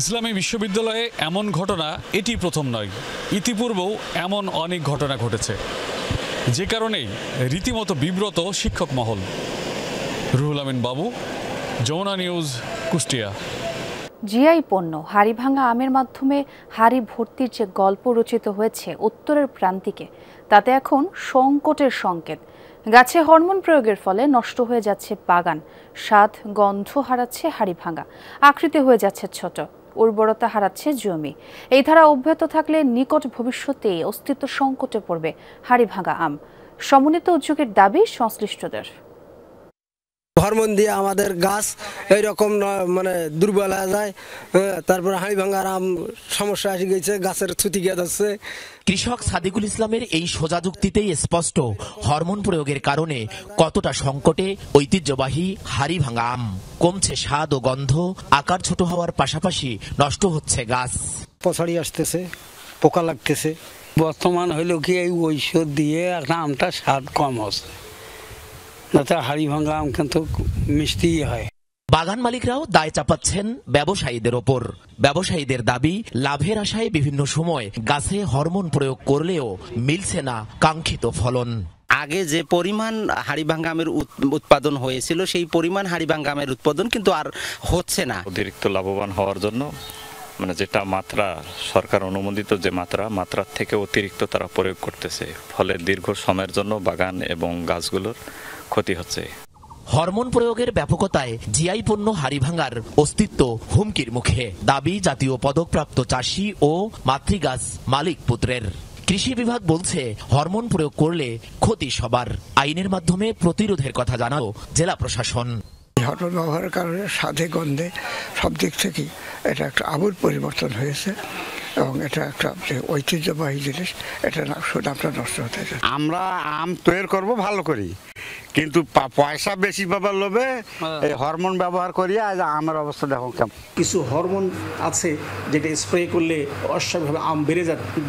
ইসলামী বিশ্ববিদ্যালয়ে এমন ঘটনা এটি প্রথম নয়। ইতিপূর্বেও এমন অনেক ঘটনা ঘটেছে, যে কারণেই রীতিমতো বিব্রত শিক্ষক মহল। রুহুল আমিন বাবু, যমুনা নিউজ, কুষ্টিয়া।
জিআই পণ্য হাড়ি ভাঙা আমের মাধ্যমে হাড়ি ভর্তির যে গল্প রচিত হয়েছে উত্তরের প্রান্তিকে, তাতে এখন সংকটের সংকেত। গাছে হরমোন প্রয়োগের ফলে নষ্ট হয়ে যাচ্ছে বাগান, স্বাদ গন্ধ হারাচ্ছে হাড়ি ভাঙা, আকৃতি হয়ে যাচ্ছে ছোট। উর্বরতা হারাচ্ছে জমি। এই ধারা অব্যাহত থাকলে নিকট ভবিষ্যতে অস্তিত্ব সংকটে পড়বে হাড়িভাঙা আম। সমন্বিত উদ্যোগের দাবি সংশ্লিষ্টদের।
হরমোন দিয়ে আমাদের গাছ এইরকম মানে দুর্বল হয়ে যায়, তারপর হাড়িভাঙার আম সমস্যা এসে গেছে, গাছের ছুটি গিয়ে যাচ্ছে।
কৃষক সাদিকুল ইসলামের এই সোজা যুক্তিতেই স্পষ্ট হরমোন প্রয়োগের কারণে কতটা সংকটে ঐতিহ্যবাহী হাড়িভাঙা আম। কমছে স্বাদ ও গন্ধ, আকার ছোট হওয়ার পাশাপাশি নষ্ট হচ্ছে গাছ।
পছাড়ি আসতেছে, পোকা লাগতেছে।
বর্তমান হইল কি এই ঔষধ দিয়ে একটা আমটা স্বাদ কম হচ্ছে, হাড়িভাঙা আম কিন্তু মিষ্টি হয়।
বাগান মালিকরাও দায় চাপাচ্ছেন ব্যবসায়ীদের ওপর। ব্যবসায়ীদের দাবি, লাভের আশায় বিভিন্ন সময় গাছে হরমোন প্রয়োগ করলেও মিলছে না কাঙ্ক্ষিত ফলন।
আগে যে পরিমাণ হাড়িভাঙা আমের উৎপাদন হয়েছিল সেই পরিমাণ হাড়িভাঙা আমের উৎপাদন কিন্তু আর হচ্ছে না।
অতিরিক্ত লাভবান হওয়ার জন্য মানে যেটা মাত্রা সরকার অনুমোদিত যে মাত্রার থেকে অতিরিক্ত তারা প্রয়োগ করতেছে, ফলে দীর্ঘ সময়ের জন্য বাগান এবং গাছগুলোর ক্ষতি হচ্ছে।
হরমোন প্রয়োগের ব্যাপকতায় জিআই পণ্য হাড়িভাঙার অস্তিত্ব হুমকির মুখে। দাবি জাতীয় পদকপ্রাপ্ত চাষি ও মাতৃগাছ মালিক পুত্রের। কৃষি বিভাগ বলছে হরমোন প্রয়োগ করলে ক্ষতি সবার। আইনের মাধ্যমে প্রতিরোধের কথা জানালো জেলা প্রশাসন।
হরমোন ব্যবহারের কারণে স্বাদে গন্ধে সব দিক থেকে এটা একটা আমূল পরিবর্তন হয়েছে এবং এটা একটা যে ঐতিহ্যবাহী জিনিস, এটা সুনামটা নষ্ট হতে যায়।
আমরা আম তৈরি করব ভালো করি, কিন্তু পয়সা বেশি পাবার লোভে এই হরমোন ব্যবহার করি। আজ আমের অবস্থা দেখো কেমন।
কিছু হরমোন আছে যেটা স্প্রে করলে অস্বাভাবিকভাবে আম বেড়ে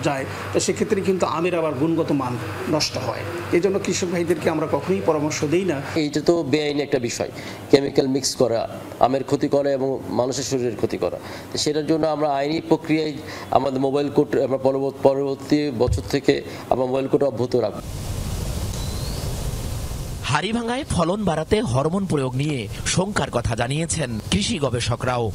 যায়, তো সেক্ষেত্রে কিন্তু আমের আবার গুণগত মান নষ্ট হয়। এই জন্য কৃষক ভাইদেরকে আমরা কখনোই পরামর্শ দিই না।
এইটা তো বেআইনি একটা বিষয়, কেমিক্যাল মিক্স করা আমের ক্ষতি করে এবং মানুষের শরীরের ক্ষতি করা। সেটার জন্য আমরা আইনি প্রক্রিয়ায় আমাদের মোবাইল কোড আমরা পরবর্তী বছর থেকে আমরা মোবাইল কোড অব্যাহত রাখব।
হাড়িভাঙায় ফলন বাড়াতে হরমোন প্রয়োগ নিয়ে শঙ্কার কথা জানিয়েছেন কৃষি গবেষকরাও।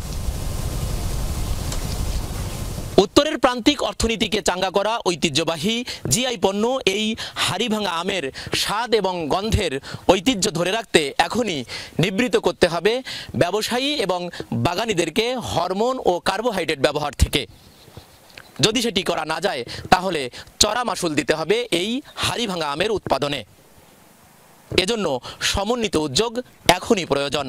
উত্তরের প্রান্তিক অর্থনীতিকে চাঙ্গা করা ঐতিহ্যবাহী জিআই পণ্য এই হাড়িভাঙা আমের স্বাদ এবং গন্ধের ঐতিহ্য ধরে রাখতে এখনই নিবৃত্ত করতে হবে ব্যবসায়ী এবং বাগানীদেরকে হরমোন ও কার্বোহাইড্রেট ব্যবহার থেকে। যদি সেটি করা না যায় তাহলে চড়া মাশুল দিতে হবে এই হাড়িভাঙা আমের উৎপাদনে। এজন্য সমন্বিত উদ্যোগ এখনই প্রয়োজন।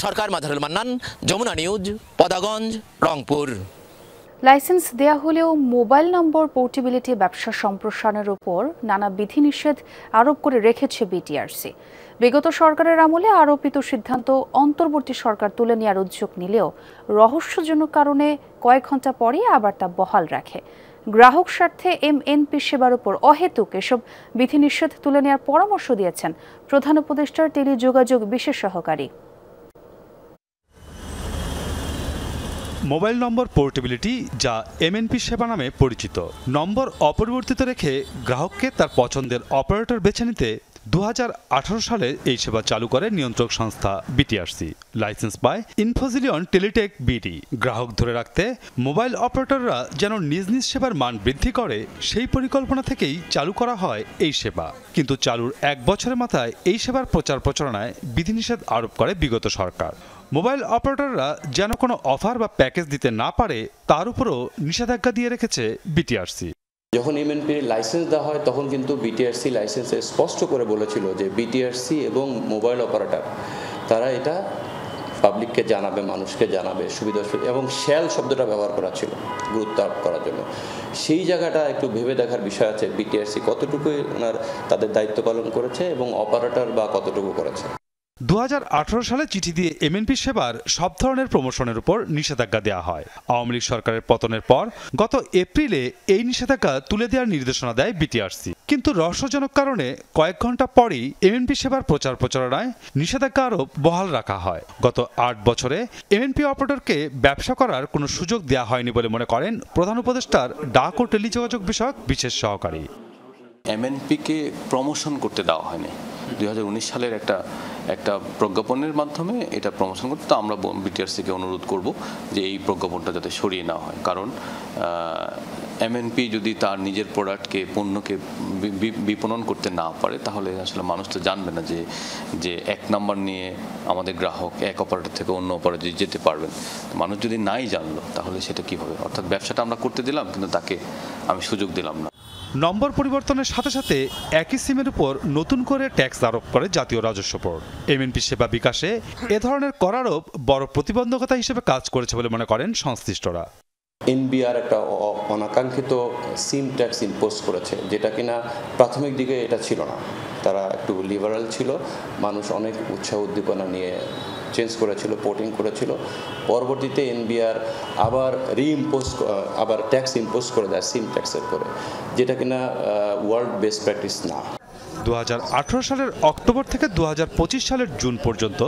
সরকার মাঝারুল মান্নান, যমুনা নিউজ, পদাগঞ্জ, রংপুর।
লাইসেন্স দেয়া হলেও মোবাইল নম্বর পোর্টেবিলিটি ব্যবসা সম্প্রসারণের উপর নানা বিধিনিষেধ আরোপ করে রেখেছে বিটিআরসি। বিগত সরকারের আমলে আরোপিত সিদ্ধান্ত অন্তর্বর্তী সরকার তুলে নেওয়ার উদ্যোগ নিলেও রহস্যজনক কারণে কয়েক ঘন্টা পরে আবার তা বহাল রাখে। গ্রাহক স্বার্থে এমএনপি সেবার উপর অহেতুক এসব বিধিনিষেধ তুলে নেওয়ার পরামর্শ দিয়েছেন প্রধান উপদেষ্টার টেলিযোগাযোগ বিশেষ সহকারী।
মোবাইল নম্বর পোর্টেবিলিটি, যা এমএনপি সেবা নামে পরিচিত, নম্বর অপরিবর্তিত রেখে গ্রাহককে তার পছন্দের অপারেটর বেছে নিতে 2018 সালে এই সেবা চালু করে নিয়ন্ত্রক সংস্থা বিটিআরসি। লাইসেন্স পায় ইনফোজিলিয়ন টেলিটেক বিডি। গ্রাহক ধরে রাখতে মোবাইল অপারেটররা যেন নিজ নিজ সেবার মান বৃদ্ধি করে সেই পরিকল্পনা থেকেই চালু করা হয় এই সেবা। কিন্তু চালুর 1 বছরের মাথায় এই সেবার প্রচার প্রচারণায় বিধিনিষেধ আরোপ করে বিগত সরকার। মোবাইল অপারেটররা যেন কোনো অফার বা প্যাকেজ দিতে না পারে তার উপরও নিষেধাজ্ঞা দিয়ে রেখেছে বিটিআরসি।
যখন এমএনপির লাইসেন্স দেওয়া হয় তখন কিন্তু বিটিআরসি লাইসেন্সে স্পষ্ট করে বলেছিল যে বিটিআরসি এবং মোবাইল অপারেটর তারা এটা পাবলিককে জানাবে, মানুষকে জানাবে, সুবিধা এবং শ্যাল শব্দটা ব্যবহার করা ছিল গুরুত্ব আরোপ করার জন্য। সেই জায়গাটা একটু ভেবে দেখার বিষয় আছে, বিটিআরসি কতটুকু ওনার তাদের দায়িত্ব পালন করেছে এবং অপারেটর বা কতটুকু করেছে।
2018 সালে চিঠি দিয়ে এমএনপি সেবার সব ধরনের প্রমোশনের উপর নিষেধাজ্ঞা দেওয়া হয়। আওয়ামী লীগ সরকারের পতনের পর গত এপ্রিলে এই নিষেধাজ্ঞা তুলে দেওয়ার নির্দেশনা দেয় বিটিআরসি। কিন্তু রহস্যজনক কারণে কয়েক ঘন্টা পরই এমএনপি সেবার প্রচার প্রচারণায় নিষেধাজ্ঞা আরোপ বহাল রাখা হয়। গত 8 বছরে এমএনপি অপারেটরকে ব্যবসা করার কোনো সুযোগ দেওয়া হয়নি বলে মনে করেন প্রধান উপদেষ্টার ডাক ও টেলিযোগাযোগ বিষয়ক বিশেষ সহকারী।
এমএনপিকে প্রমোশন করতে দেওয়া হয়নি। 2019 সালের একটা প্রজ্ঞাপনের মাধ্যমে এটা প্রমোশন করতে, তো আমরা বিটিআরসিকে অনুরোধ করব যে এই প্রজ্ঞাপনটা যাতে সরিয়ে নেওয়া হয়, কারণ এমএনপি যদি তার নিজের প্রোডাক্টকে পণ্যকে বিপণন করতে না পারে তাহলে আসলে মানুষ তো জানবে না যে এক নাম্বার নিয়ে আমাদের গ্রাহক এক অপারেটর থেকে অন্য অপারেটরে যেতে পারবেন। মানুষ যদি নাই জানলো তাহলে সেটা কি হবে? অর্থাৎ ব্যবসাটা আমরা করতে দিলাম কিন্তু তাকে আমি সুযোগ দিলাম না।
নম্বর পরিবর্তনের সাথে সাথে একই সিমের উপর নতুন করে ট্যাক্স আরোপ করে জাতীয় রাজস্ব বোর্ড। এমএনপি সেবা বিকাশে এ ধরনের কর আরোপ বড় প্রতিবন্ধকতা হিসেবে কাজ করেছে বলে মনে করেন সংশ্লিষ্টরা।
এনবিআর একটা অনাকাঙ্ক্ষিত সিম ট্যাক্স ইম্পোজ করেছে, যেটা কিনা প্রাথমিক দিকে এটা ছিল না। তারা একটু লিবারাল ছিল, মানুষ অনেক উৎসাহ উদ্দীপনা নিয়ে চেঞ্জ করেছিল, পোর্টিং করেছিল। পরবর্তীতে এনবিআর আবার আবার ট্যাক্স ইম্পোজ করে দেয় সিম ট্যাক্সের করে, যেটা কিনা ওয়ার্ল্ড বেস্ট প্র্যাকটিস না।
2018 সালের অক্টোবর থেকে 2025 সালের জুন পর্যন্ত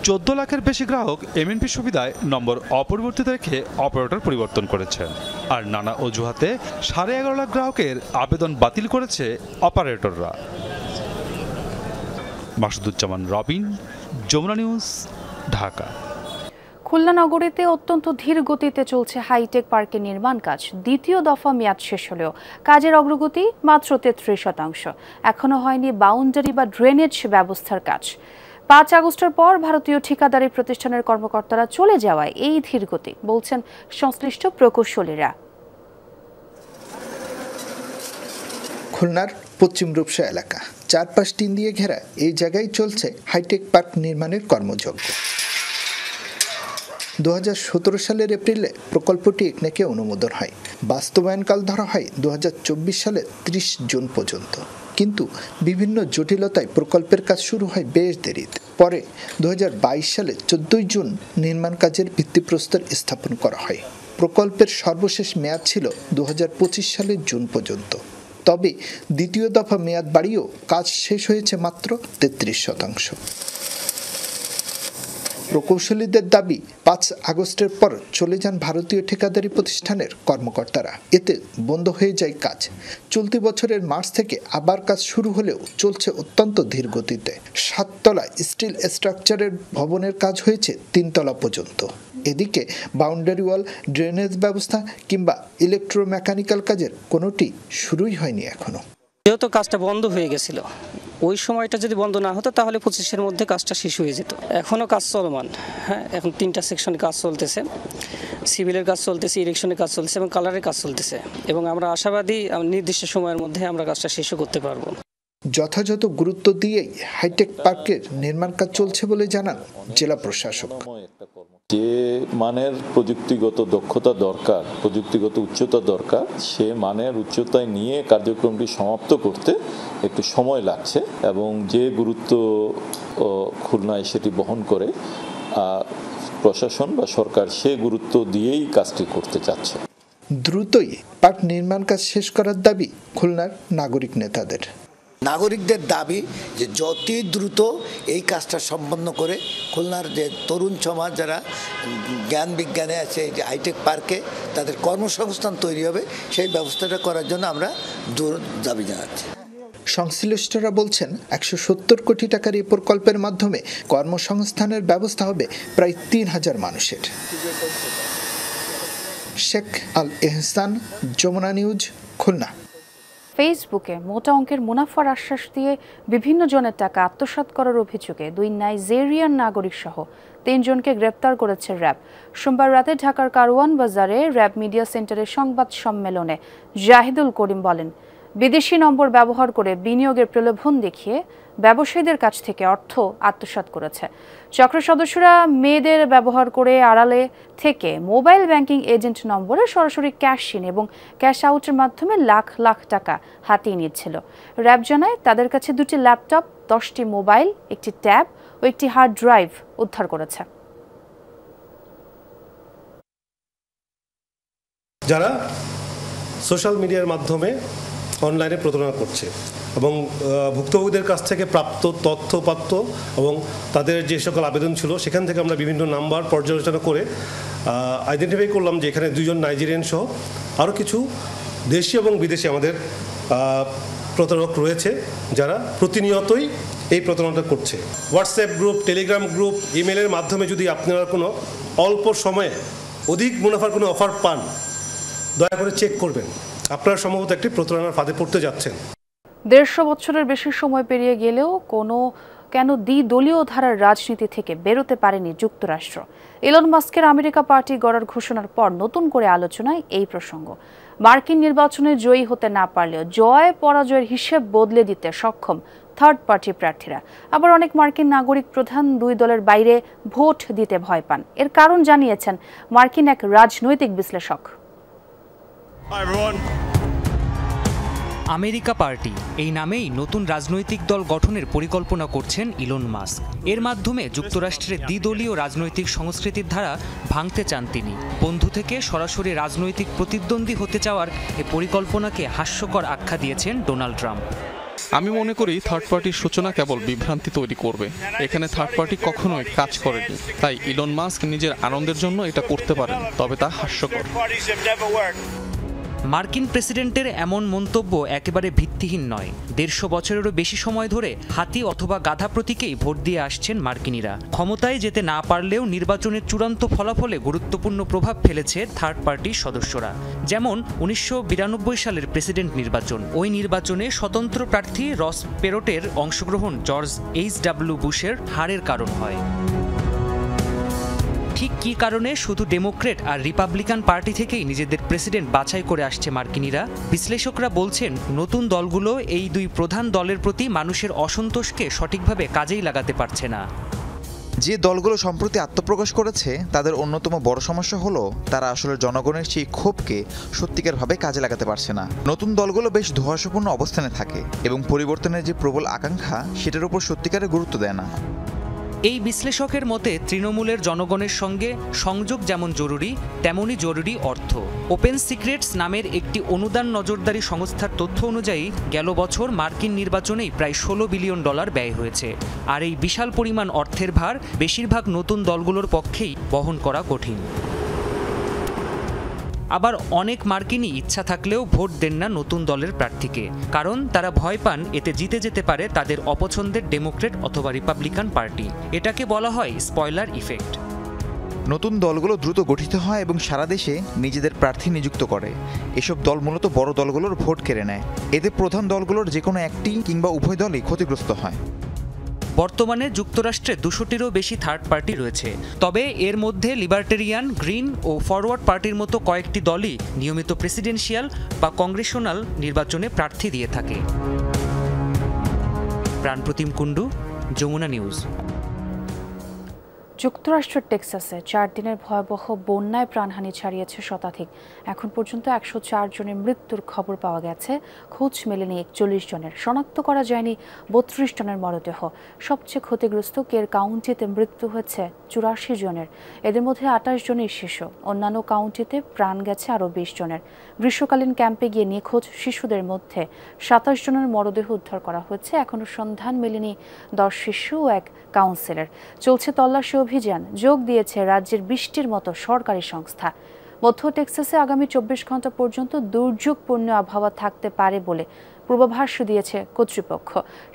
14 লাখের বেশি গ্রাহক এমএনপি সুবিধায় নম্বর অপরিবর্তিত রেখে অপারেটর পরিবর্তন করেছেন। আর নানা অজুহাতে 11.5 লাখ গ্রাহকের আবেদন বাতিল করেছে অপারেটররা। মাসুদুজ্জামান রবিন, যমুনা নিউজ, ঢাকা।
খুলনা নগরীতে অত্যন্ত ধীর গতিতে চলছে হাইটেক পার্কের নির্মাণ কাজ। দ্বিতীয় দফা মেয়াদ শেষ হলেও কাজের অগ্রগতি মাত্র 33%। এখনো হয়নি বাউন্ডারি বা ড্রেনেজ ব্যবস্থার কাজ। 5 আগস্টের পর ভারতীয় ঠিকাদারি প্রতিষ্ঠানের কর্মকর্তারা চলে যাওয়ায় এই ধীর গতি, বলছেন সংশ্লিষ্ট প্রকৌশলীরা।
খুলনার পশ্চিম রূপসা এলাকা, চারপাশ টিন দিয়ে ঘেরা এই জায়গায় চলছে হাইটেক পার্ক নির্মাণের কর্মযজ্ঞ। 2017 সালের এপ্রিলে প্রকল্পটি একনেকে অনুমোদন হয়। বাস্তবায়নকাল ধরা হয় 2024 সালের 30 জুন পর্যন্ত। কিন্তু বিভিন্ন জটিলতায় প্রকল্পের কাজ শুরু হয় বেশ দেরিতে। পরে 2022 সালে 14 জুন নির্মাণ কাজের ভিত্তিপ্রস্তর স্থাপন করা হয়। প্রকল্পের সর্বশেষ মেয়াদ ছিল 2025 সালের জুন পর্যন্ত। তবে দ্বিতীয় দফা মেয়াদ বাড়িয়েও কাজ শেষ হয়েছে মাত্র 33%। প্রকৌশলীদের দাবি 5 আগস্টের পর চলে যান ভারতীয় ঠিকাদারি প্রতিষ্ঠানের কর্মকর্তারা। এতে বন্ধ হয়ে যায় কাজ। চলতি বছরের মার্চ থেকে আবার কাজ শুরু হলেও চলছে অত্যন্ত ধীর গতিতে। 7 তলা স্টিল স্ট্রাকচারের ভবনের কাজ হয়েছে 3 তলা পর্যন্ত। এদিকে বাউন্ডারি ওয়াল, ড্রেনেজ ব্যবস্থা কিংবা ইলেকট্রোমেকানিক্যাল কাজের কোনোটি শুরুই হয়নি এখনো।
যেহেতু কাজটা বন্ধ হয়ে গেছিল, ওই সময়টা যদি বন্ধ না হতো তাহলে 25-এর মধ্যে কাজটা শেষ হয়ে যেত। এখনও কাজ চলমান। হ্যাঁ, এখন 3টা সেকশনে কাজ চলতেছে। সিভিলের কাজ চলতেছে, ইরেকশনের কাজ চলতেছে এবং কালারের কাজ চলতেছে। এবং আমরা আশাবাদী নির্দিষ্ট সময়ের মধ্যে আমরা কাজটা শেষও করতে পারবো।
যথাযথ গুরুত্ব দিয়েই হাইটেক পার্কের নির্মাণ কাজ চলছে বলে জানান জেলা প্রশাসক।
যে মানের প্রযুক্তিগত দক্ষতা দরকার, প্রযুক্তিগত উচ্চতা দরকার, সে মানের উচ্চতায় নিয়ে কার্যক্রমটি সমাপ্ত করতে একটু সময় লাগছে এবং যে গুরুত্ব খুলনায় সেটি বহন করে প্রশাসন বা সরকার সে গুরুত্ব দিয়েই কাজটি করতে চাচ্ছে।
দ্রুতই পার্ক নির্মাণ কাজ শেষ করার দাবি খুলনার নাগরিক নেতাদের।
নাগরিকদের দাবি যে যত দ্রুত এই কাজটা সম্পন্ন করে খুলনার যে তরুণ সমাজ যারা জ্ঞান বিজ্ঞানে আছে, যে হাইটেক পার্কে তাদের কর্মসংস্থান তৈরি হবে, সেই ব্যবস্থাটা করার জন্য আমরা দাবি জানাচ্ছি।
সংশ্লিষ্টরা বলছেন 170 কোটি টাকার এই প্রকল্পের মাধ্যমে কর্মসংস্থানের ব্যবস্থা হবে প্রায় 3000 মানুষের। শেখ আল এহসান, যমুনা নিউজ, খুলনা।
ফেসবুকে মোটা অঙ্কের মুনাফার আশ্বাস দিয়ে বিভিন্ন জনের টাকা আত্মসাৎ করার অভিযোগে 2 নাইজেরিয়ান নাগরিক সহ 3 জনকে গ্রেপ্তার করেছে র্যাব। সোমবার রাতে ঢাকার কারওয়ান বাজারে র্যাব মিডিয়া সেন্টারের সংবাদ সম্মেলনে জাহিদুল করিম বলেন, বিদেশি নম্বর ব্যবহার করে বিনিয়োগের প্রলোভন দেখিয়ে ব্যবসায়ীদের কাছ থেকে অর্থ আত্মসাৎ করেছে। চক্র সদস্যরা মেয়েদের ব্যবহার করে আড়ালে থেকে মোবাইল ব্যাংকিং এজেন্ট নম্বরে সরাসরি ক্যাশ ইন এবং ক্যাশ আউটের মাধ্যমে লাখ লাখ টাকা হাতিয়ে নিচ্ছিল। র্যাব জানায় তাদের কাছে 2টি ল্যাপটপ, 10টি মোবাইল, একটি ট্যাব ও একটি হার্ড ড্রাইভ উদ্ধার করেছে।
যারা সোশ্যাল মিডিয়ার মাধ্যমে অনলাইনে প্রতারণা করছে এবং ভুক্তভোগীদের কাছ থেকে প্রাপ্ত তথ্যপাত্র এবং তাদের যে সকল আবেদন ছিল সেখান থেকে আমরা বিভিন্ন নাম্বার পর্যালোচনা করে আইডেন্টিফাই করলাম যে এখানে 2 জন নাইজেরিয়ান সহ আরও কিছু দেশি এবং বিদেশি আমাদের প্রতারক রয়েছে, যারা প্রতিনিয়তই এই প্রতারণাটা করছে। হোয়াটসঅ্যাপ গ্রুপ, টেলিগ্রাম গ্রুপ, ইমেলের মাধ্যমে যদি আপনারা কোনো অল্প সময়ে অধিক মুনাফার কোনো অফার পান, দয়া করে চেক করবেন। আপনারা সম্ভবত একটি প্রতারণার ফাঁদে পড়তে যাচ্ছেন।
150 বছরের বেশি সময় পেরিয়ে গেলেও কেন দ্বিদলীয় ধারার রাজনীতি থেকে বেরোতে পারেনি যুক্তরাষ্ট্র? ইলন মাস্কের আমেরিকা পার্টি গড়ার ঘোষণার পর নতুন করে আলোচনায় এই প্রসঙ্গ। মার্কিন নির্বাচনে জয়ী হতে না পারলেও জয় পরাজয়ের হিসেব বদলে দিতে সক্ষম থার্ড পার্টি প্রার্থীরা। আবার অনেক মার্কিন নাগরিক প্রধান দুই দলের বাইরে ভোট দিতে ভয় পান। এর কারণ জানিয়েছেন মার্কিন এক রাজনৈতিক বিশ্লেষক।
আমেরিকা পার্টি এই নামেই নতুন রাজনৈতিক দল গঠনের পরিকল্পনা করছেন ইলন মাস্ক। এর মাধ্যমে যুক্তরাষ্ট্রের দ্বিদলীয় রাজনৈতিক সংস্কৃতির ধারা ভাঙতে চান তিনি। বন্ধু থেকে সরাসরি রাজনৈতিক প্রতিদ্বন্দ্বী হতে চাওয়ার এই পরিকল্পনাকে হাস্যকর আখ্যা দিয়েছেন ডোনাল্ড ট্রাম্প।
আমি মনে করি থার্ড পার্টির সূচনা কেবল বিভ্রান্তি তৈরি করবে। এখানে থার্ড পার্টি কখনোই কাজ করেনি, তাই ইলন মাস্ক নিজের আনন্দের জন্য এটা করতে পারেন, তবে তা হাস্যকর।
মার্কিন প্রেসিডেন্টের এমন মন্তব্য একেবারে ভিত্তিহীন নয়। 150 বছরেরও বেশি সময় ধরে হাতি অথবা গাধা প্রতীকেই ভোট দিয়ে আসছেন মার্কিনিরা। ক্ষমতায় যেতে না পারলেও নির্বাচনের চূড়ান্ত ফলাফলে গুরুত্বপূর্ণ প্রভাব ফেলেছে থার্ড পার্টির সদস্যরা। যেমন 1992 সালের প্রেসিডেন্ট নির্বাচন। ওই নির্বাচনে স্বতন্ত্র প্রার্থী রস পেরটের অংশগ্রহণ জর্জ H.W. বুশের হারের কারণ হয়। ঠিক কী কারণে শুধু ডেমোক্রেট আর রিপাবলিকান পার্টি থেকেই নিজেদের প্রেসিডেন্ট বাছাই করে আসছে মার্কিনিরা? বিশ্লেষকরা বলছেন নতুন দলগুলো এই দুই প্রধান দলের প্রতি মানুষের অসন্তোষকে সঠিকভাবে কাজেই লাগাতে পারছে না।
যে দলগুলো সম্প্রতি আত্মপ্রকাশ করেছে তাদের অন্যতম বড় সমস্যা হলো তারা আসলে জনগণের সেই ক্ষোভকে সত্যিকারভাবে কাজে লাগাতে পারছে না। নতুন দলগুলো বেশ ধোঁয়াশাপূর্ণ অবস্থানে থাকে এবং পরিবর্তনের যে প্রবল আকাঙ্ক্ষা সেটার উপর সত্যিকারের গুরুত্ব দেয় না।
এই বিশ্লেষকের মতে তৃণমূলের জনগণের সঙ্গে সংযোগ যেমন জরুরি, তেমনই জরুরি অর্থ। ওপেন সিক্রেটস নামের একটি অনুদান নজরদারি সংস্থার তথ্য অনুযায়ী গেল বছর মার্কিন নির্বাচনেই প্রায় $16 বিলিয়ন ব্যয় হয়েছে। আর এই বিশাল পরিমাণ অর্থের ভার বেশিরভাগ নতুন দলগুলোর পক্ষেই বহন করা কঠিন। আবার অনেক মার্কিনই ইচ্ছা থাকলেও ভোট দেন না নতুন দলের প্রার্থীকে, কারণ তারা ভয় পান এতে জিতে যেতে পারে তাদের অপছন্দের ডেমোক্রেট অথবা রিপাবলিকান পার্টি। এটাকে বলা হয় স্পয়লার ইফেক্ট।
নতুন দলগুলো দ্রুত গঠিত হয় এবং সারা দেশে নিজেদের প্রার্থী নিযুক্ত করে। এসব দল মূলত বড় দলগুলোর ভোট কেড়ে নেয়। এতে প্রধান দলগুলোর যে কোনো একটি কিংবা উভয় দলই ক্ষতিগ্রস্ত হয়।
বর্তমানে যুক্তরাষ্ট্রে 200টিরও বেশি থার্ড পার্টি রয়েছে। তবে এর মধ্যে লিবার্টেরিয়ান, গ্রিন ও ফরওয়ার্ড পার্টির মতো কয়েকটি দলই নিয়মিত প্রেসিডেন্সিয়াল বা কংগ্রেশনাল নির্বাচনে প্রার্থী দিয়ে থাকে। প্রাণপ্রতিম কুণ্ডু, যমুনা নিউজ।
যুক্তরাষ্ট্রের টেক্সাসে 4 দিনের ভয়াবহ বন্যায় প্রাণহানি ছাড়িয়েছে শতাধিক। এখন পর্যন্ত 104 জনের মৃত্যুর খবর পাওয়া গেছে। খোঁজ মেলেনি 41 জনের। শনাক্ত করা যায়নি 32 জনের মরদেহ। সবচেয়ে ক্ষতিগ্রস্ত কের কাউন্টিতে মৃত্যু হয়েছে 84 জনের। এদের মধ্যে 28 জনই শিশু। অন্যান্য কাউন্টিতে প্রাণ গেছে আরও 20 জনের। গ্রীষ্মকালীন ক্যাম্পে গিয়ে নিখোঁজ শিশুদের মধ্যে 27 জনের মরদেহ উদ্ধার করা হয়েছে। এখনও সন্ধান মেলেনি 10 শিশু ও 1 কাউন্সিলর। চলছে তল্লাশি অভিযান। যোগ দিয়েছে রাজ্যের 20টির মতো সরকারি সংস্থা। মধ্য টেক্সাসে আগামী 24 ঘন্টা পর্যন্ত দুর্যোগপূর্ণ আবহাওয়া থাকতে পারে বলে পূর্বাভাস দিয়েছে কর্তৃপক্ষ।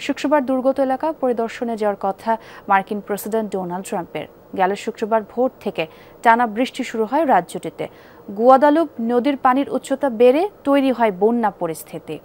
শুক্রবার দুর্গত এলাকা পরিদর্শনে যাওয়ার কথা মার্কিন প্রেসিডেন্ট ডোনাল্ড ট্রাম্পের। গেল শুক্রবার ভোর থেকে টানা বৃষ্টি শুরু হয় রাজ্যটিতে। গুয়াদালুপ নদীর পানির উচ্চতা বেড়ে তৈরি হয় বন্যা পরিস্থিতি।